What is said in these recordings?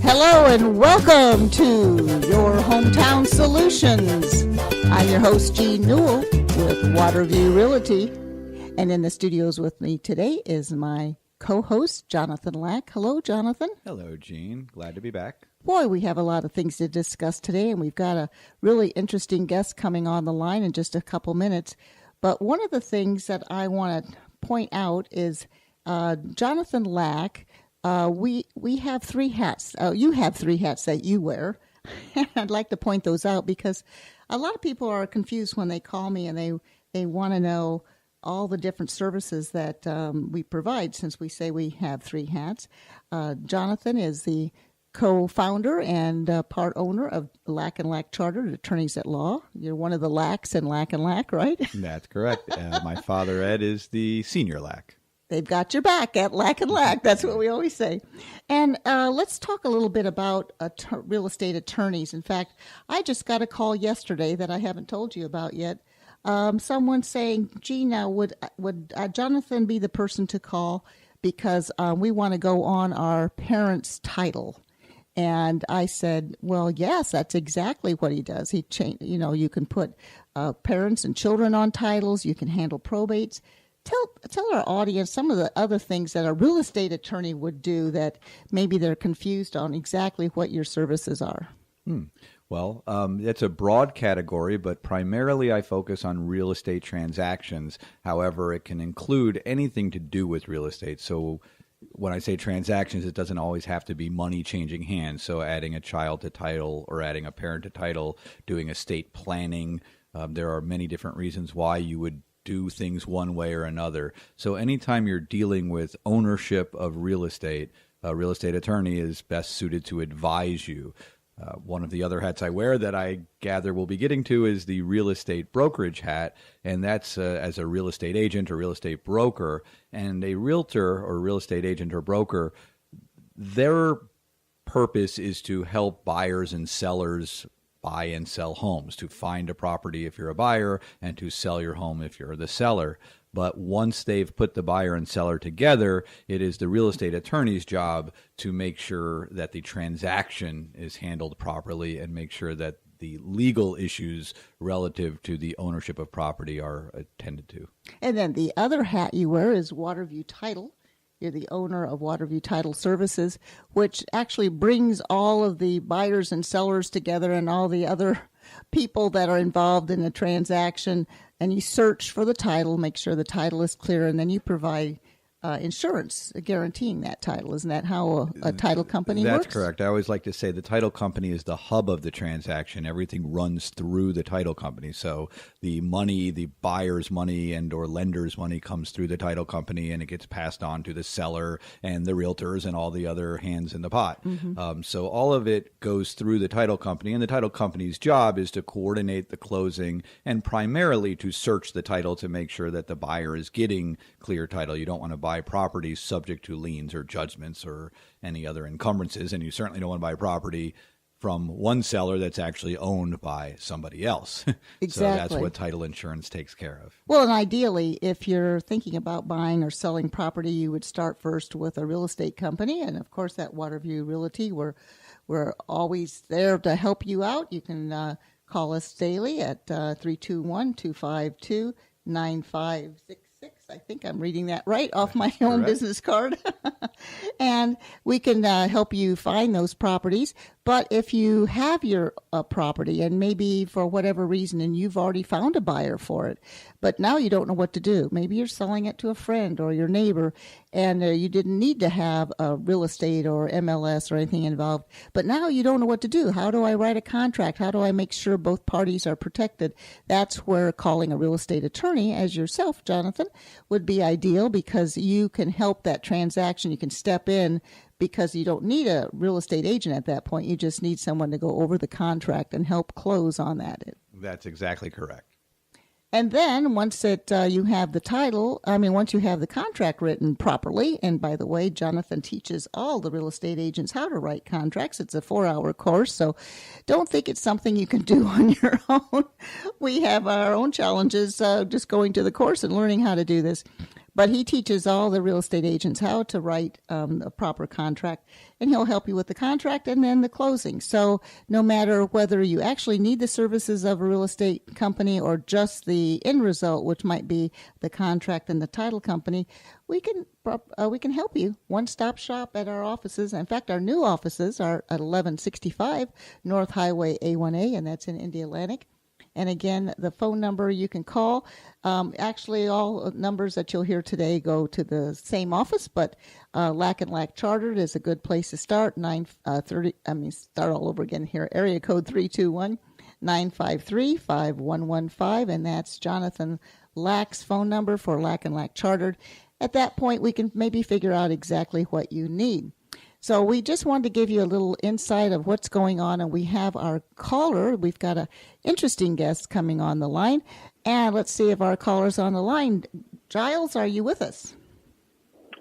Hello and welcome to Your Hometown Solutions. I'm your host, Jean Newell with Waterview Realty. And in the studios with me today is my co-host, Jonathan Lack. Hello, Jonathan. Hello, Jean. Glad to be back. Boy, we have a lot of things to discuss today, and we've got a really interesting guest coming on the line in just a couple minutes. But one of the things that I want to point out is Jonathan Lack. We have three hats. You have three hats that you wear. I'd like to point those out because a lot of people are confused when they call me and they want to know all the different services that we provide since we say we have three hats. Jonathan is the co-founder and part owner of Lack & Lack Chartered Attorneys at Law. You're one of the Lacks in Lack & Lack, right? That's correct. My father, Ed, is the senior Lack. They've got your back at Lack & Lack. That's what we always say. And let's talk a little bit about real estate attorneys. In fact, I just got a call yesterday that I haven't told you about yet. Someone saying, gee, now would Jonathan be the person to call because we want to go on our parents' title? And I said, well, yes, that's exactly what he does. You can put parents and children on titles. You can handle probates. Tell our audience some of the other things that a real estate attorney would do that maybe they're confused on exactly what your services are. Well, it's a broad category, but primarily I focus on real estate transactions. However, it can include anything to do with real estate. So when I say transactions, it doesn't always have to be money changing hands. So adding a child to title or adding a parent to title, doing estate planning. There are many different reasons why you would do things one way or another. So anytime you're dealing with ownership of real estate, a real estate attorney is best suited to advise you. One of the other hats I wear that I gather we'll be getting to is the real estate brokerage hat, and that's as a real estate agent or real estate broker. And a realtor or real estate agent or broker, their purpose is to help buyers and sellers buy and sell homes, to find a property if you're a buyer and to sell your home if you're the seller. But once they've put the buyer and seller together, it is the real estate attorney's job to make sure that the transaction is handled properly and make sure that the legal issues relative to the ownership of property are attended to. And then the other hat you wear is Waterview Title. You're the owner of Waterview Title Services, which actually brings all of the buyers and sellers together and all the other people that are involved in the transaction. And you search for the title, make sure the title is clear, and then you provide insurance guaranteeing that title. Isn't that how a title company works? That's correct. I always like to say the title company is the hub of the transaction. Everything runs through the title company. So the money, the buyer's money and or lender's money comes through the title company and it gets passed on to the seller and the realtors and all the other hands in the pot. Mm-hmm. So all of it goes through the title company, and the title company's job is to coordinate the closing and primarily to search the title to make sure that the buyer is getting clear title. You don't want to buy properties subject to liens or judgments or any other encumbrances, and you certainly don't want to buy property from one seller that's actually owned by somebody else. Exactly. So that's what title insurance takes care of. Well, and ideally, if you're thinking about buying or selling property, you would start first with a real estate company, and of course at Waterview Realty, we're always there to help you out. You can call us daily at 321-252-9566. I think I'm reading that right off my own Correct. business card. And we can help you find those properties. But if you have your property and maybe for whatever reason and you've already found a buyer for it, but now you don't know what to do. Maybe you're selling it to a friend or your neighbor and you didn't need to have a real estate or MLS or anything involved. But now you don't know what to do. How do I write a contract? How do I make sure both parties are protected? That's where calling a real estate attorney, as yourself, Jonathan, would be ideal because you can help that transaction. You can step in because you don't need a real estate agent at that point. You just need someone to go over the contract and help close on that. That's exactly correct. And then once you have the once you have the contract written properly, and by the way, Jonathan teaches all the real estate agents how to write contracts. It's a 4-hour course, so don't think it's something you can do on your own. We have our own challenges just going to the course and learning how to do this. But he teaches all the real estate agents how to write a proper contract, and he'll help you with the contract and then the closing. So no matter whether you actually need the services of a real estate company or just the end result, which might be the contract and the title company, we can help you. One-stop shop at our offices. In fact, our new offices are at 1165 North Highway A1A, and that's in Indialantic. And again, the phone number you can call. Actually, all numbers that you'll hear today go to the same office, but Lack and Lack Chartered is a good place to start. Start all over again here. Area code 321-953-5115, and that's Jonathan Lack's phone number for Lack and Lack Chartered. At that point, we can maybe figure out exactly what you need. So we just wanted to give you a little insight of what's going on, and we have our caller. We've got an interesting guest coming on the line, and let's see if our caller's on the line. Giles, are you with us?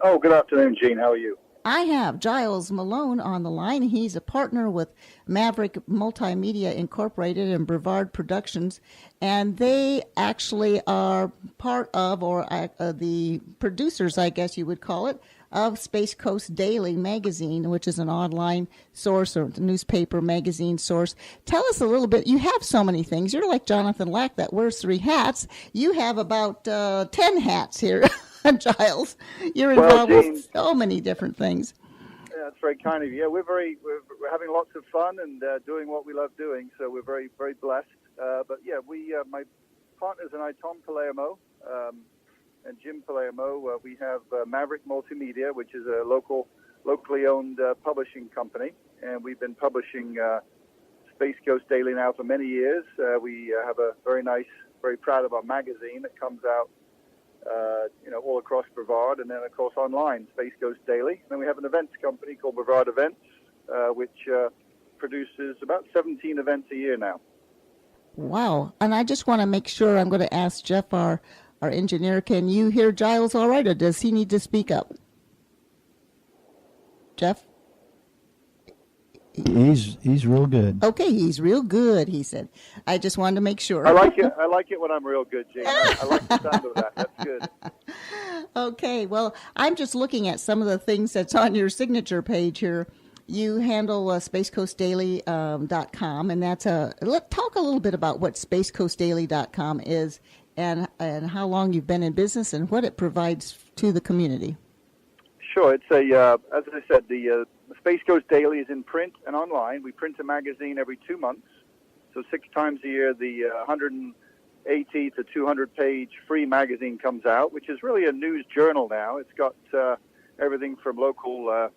Oh, good afternoon, Jean. How are you? I have Giles Malone on the line. He's a partner with Maverick Multimedia Incorporated and Brevard Productions, and they actually are part of, or the producers, I guess you would call it, of Space Coast Daily magazine, which is an online source or newspaper magazine source. Tell us a little bit. You have so many things. You're like Jonathan Lack that wears 3 hats. You have about 10 hats here, Giles. You're involved with so many different things. Yeah, that's very kind of you. Yeah, we're having lots of fun and doing what we love doing, so we're very, very blessed. But yeah, my partners and I, Tom Palermo, and Jim Palermo, we have Maverick Multimedia, which is a locally owned publishing company, and we've been publishing Space Coast Daily now for many years. We have a very proud of our magazine that comes out, all across Brevard, and then of course online, Space Coast Daily. And then we have an events company called Brevard Events, which produces about 17 events a year now. Wow! And I just want to make sure. I'm going to ask Jeff, our engineer, can you hear Giles all right, or does he need to speak up? Jeff? He's real good. Okay, he's real good, he said. I just wanted to make sure. I like it when I'm real good, Jane. I like the sound of that. That's good. Okay, well, I'm just looking at some of the things that's on your signature page here. You handle spacecoastdaily.com, and let's talk a little bit about what spacecoastdaily.com is and how long you've been in business and what it provides to the community. Sure. It's as I said, the Space Coast Daily is in print and online. We print a magazine every 2 months, so 6 times a year. The 180 to 200-page free magazine comes out, which is really a news journal now. It's got everything from local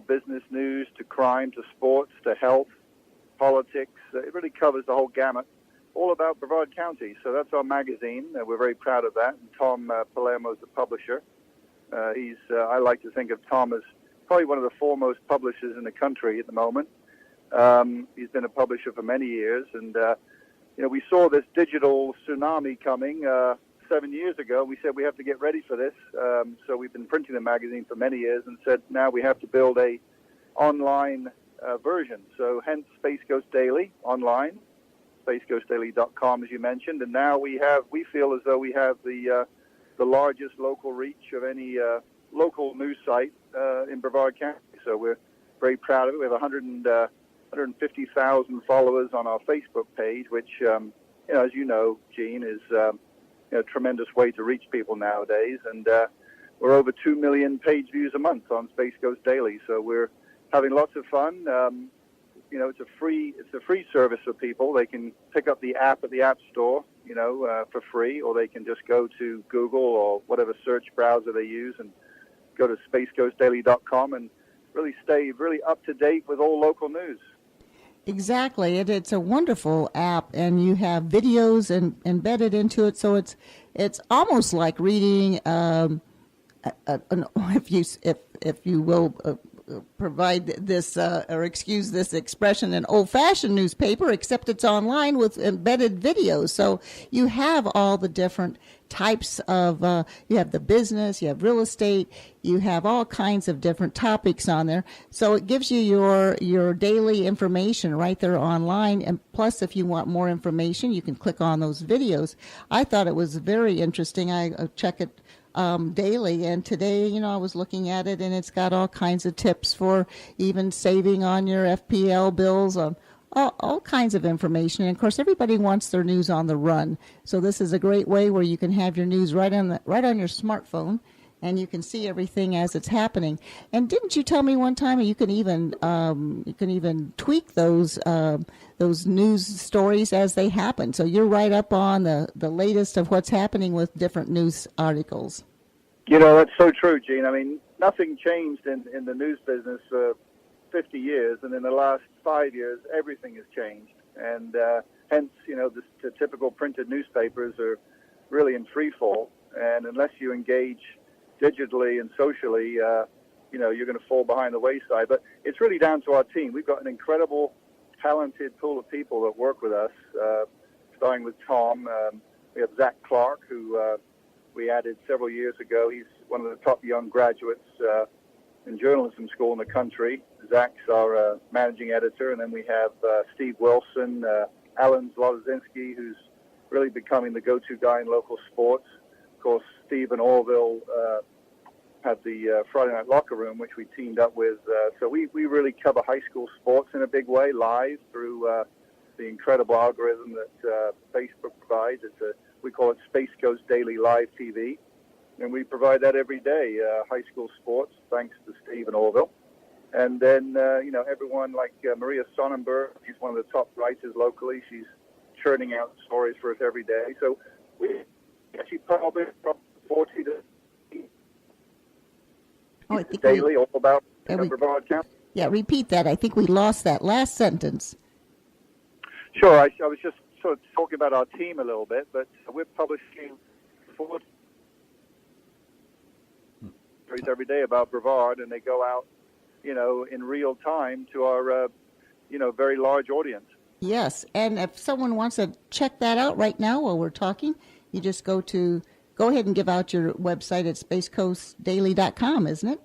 business news to crime to sports to health, politics. It really covers the whole gamut, all about Brevard County. So that's our magazine. We're very proud of that. And Tom Palermo is the publisher. I like to think of Tom as probably one of the foremost publishers in the country at the moment. He's been a publisher for many years, and we saw this digital tsunami coming 7 years ago. We said we have to get ready for this, so we've been printing the magazine for many years, and said now we have to build a online version. So hence Space Coast Daily online, spacecoastdaily.com, as you mentioned, and now we feel as though we have the largest local reach of any local news site in Brevard County. So we're very proud of it. We have 150,000 followers on our Facebook page, which, as you know, Gene, is a tremendous way to reach people nowadays. And we're over 2 million page views a month on Space Coast Daily. So we're having lots of fun. It's a free service for people. They can pick up the app at the App Store, for free, or they can just go to Google or whatever search browser they use and go to spacecoastdaily.com and really stay really up to date with all local news. Exactly. It's a wonderful app, and you have videos embedded into it, so it's almost like reading, if you will, provide this, or excuse this expression, an old-fashioned newspaper, except it's online with embedded videos. So you have all the different types of, you have the business, you have real estate, you have all kinds of different topics on there. So it gives you your daily information right there online. And plus, if you want more information, you can click on those videos. I thought it was very interesting. I check it daily, and today, I was looking at it, and it's got all kinds of tips for even saving on your FPL bills, all kinds of information. And of course, everybody wants their news on the run, so this is a great way where you can have your news right on your smartphone, and you can see everything as it's happening. And didn't you tell me one time you can even tweak those news stories as they happen? So you're right up on the latest of what's happening with different news articles. That's so true, Gene. I mean, nothing changed in the news business for 50 years, and in the last 5 years, everything has changed. And hence, the typical printed newspapers are really in free fall. And unless you engage digitally and socially, you're going to fall behind the wayside. But it's really down to our team. We've got an incredible, talented pool of people that work with us, starting with Tom. We have Zach Clark, who we added several years ago. He's one of the top young graduates in journalism school in the country. Zach's our managing editor. And then we have Steve Wilson, Alan Zlozinski, who's really becoming the go-to guy in local sports. Of course, Steve and Orville have the Friday Night Locker Room, which we teamed up with. So we really cover high school sports in a big way, live through the incredible algorithm that Facebook provides. We call it Space Coast Daily Live TV. And we provide that every day, high school sports, thanks to Steve and Orville. And then, everyone like Maria Sonnenberg, she's one of the top writers locally. She's churning out stories for us every day. So we actually probably from 40 to daily, all about Brevard County. Yeah, repeat that. I think we lost that last sentence. Sure. I was just sort of talking about our team a little bit, but we're publishing 4 stories every day about Brevard, and they go out, in real time to our, very large audience. Yes, and if someone wants to check that out right now while we're talking, you just go ahead and give out your website at spacecoastdaily.com, isn't it?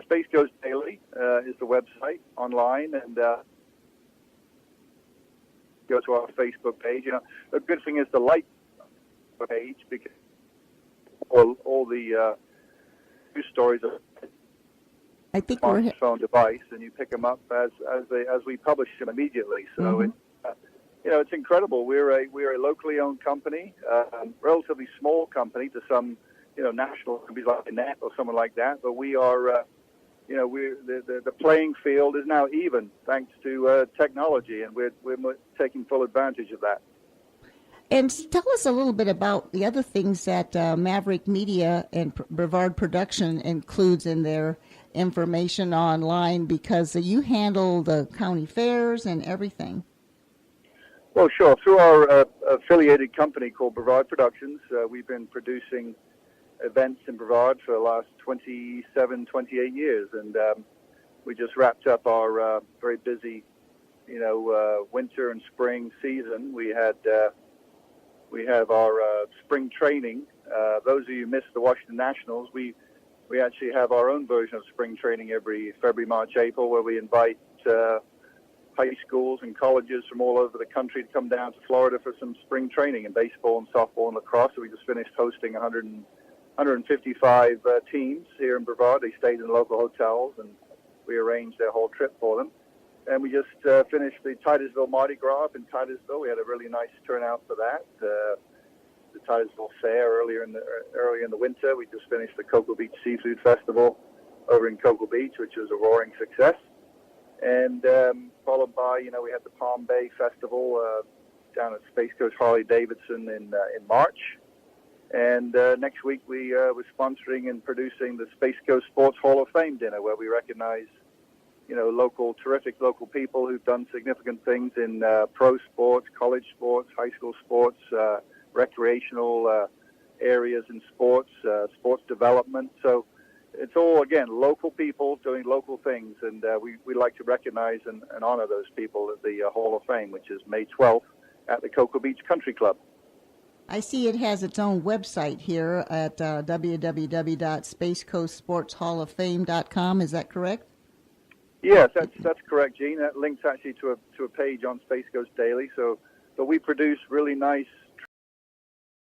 Space Coast Daily is the website online, and go to our Facebook page. The good thing is the like page, because all the news stories are on your phone device, and you pick them up as we publish them immediately. So it's incredible. We're a locally owned company, relatively small company to some national companies like Net or someone like that. But we are the playing field is now even thanks to technology, and we're taking full advantage of that. And tell us a little bit about the other things that Maverick Media and Brevard Production includes in their information online, because you handle the county fairs and everything. Well, sure. Through our affiliated company called Brevard Productions, we've been producing events in Brevard for the last 27, 28 years. And we just wrapped up our very busy, winter and spring season. We have our spring training. Those of you who missed the Washington Nationals, we actually have our own version of spring training every February, March, April, where we invite high schools and colleges from all over the country to come down to Florida for some spring training in baseball and softball and lacrosse. So we just finished hosting 155 teams here in Brevard. They stayed in local hotels, and we arranged their whole trip for them. And we just finished the Titusville Mardi Gras up in Titusville. We had a really nice turnout for that. The Titusville Fair earlier in the winter. We just finished the Cocoa Beach Seafood Festival over in Cocoa Beach, which was a roaring success. And followed by, we had the Palm Bay Festival down at Space Coast Harley-Davidson in March. And next week we were sponsoring and producing the Space Coast Sports Hall of Fame dinner, where we recognize, terrific local people who've done significant things in pro sports, college sports, high school sports, recreational areas in sports, sports development. So, it's all, again, local people doing local things, and we like to recognize and honor those people at the Hall of Fame, which is May 12th at the Cocoa Beach Country Club. I see it has its own website here at www.spacecoastsportshalloffame.com. Is that correct? Yes, that's correct, Gene. That links actually to a page on Space Coast Daily. But we produce really nice